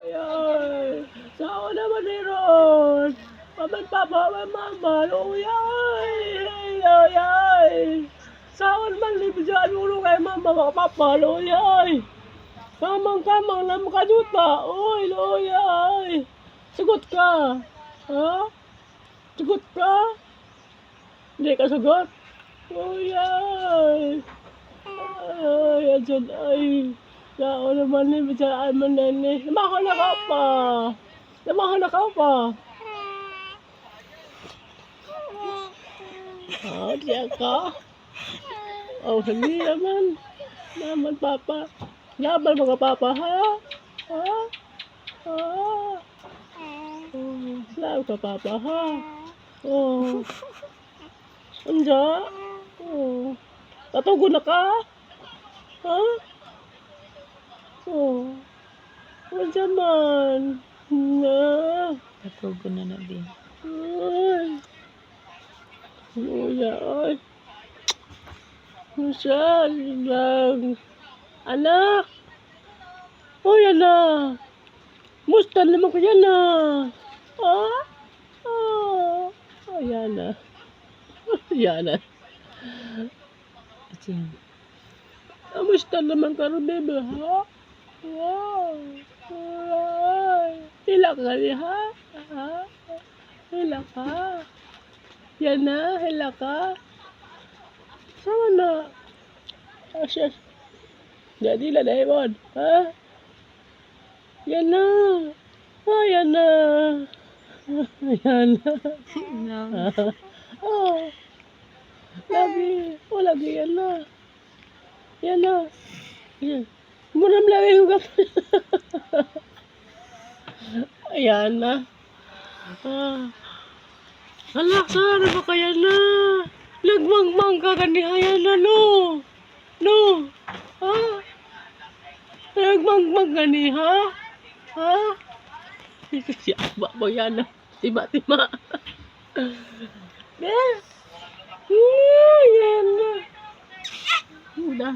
Ay, sao naman ni Ron? Paman papa, mama, luyay, luyay. Sao naman ni Bijan ulo kay mama, papa, luyay. Kamang lang makajuta, uy, luyay. Sagot ka, ha? Sagot ka? Hindi ka sagot? Luyay. Ay, adyan, ay. Sao naman ni Bijan man nene. Namahala ka pa. Namahala ka pa. Oh, diyan ka. Oh, hindi naman. Naman, papa. Laban mga papa, ha? Ha? Ha? Oh, laban ka, papa, ha? Oh. Anja? Oh. Tatugo na ka? Ha? Oh. Anja man. Na. Natugo na na din. Ay. Kuya, ay. Masyal lang. Anak. Uy, anak. Musta naman ko yan na? Ah? Ah. Ayan na. Ayan na. Ayan. Kamusta naman ka rin, bebe, ha? Wow. Ay. Hila ka rin, ha? Ha? Hila ka. Yan na, hila ka. Sama na. Asya. Jadi lah Daimon. Ha? Yan na. Ah, yan na. Yan na. No. Oh. Lagi. Oh, lagi yan na. Yan na. Yan. Muram lagi hugap. Ayan na. Ah. Alak, sana ba kaya na? Nagmangmang ka ganihayan na, no? No? Ha? Nagmangmang gani, ha? Ha? Siya ba yan na? Tiba-tiba. Yes. Yan na. Udah.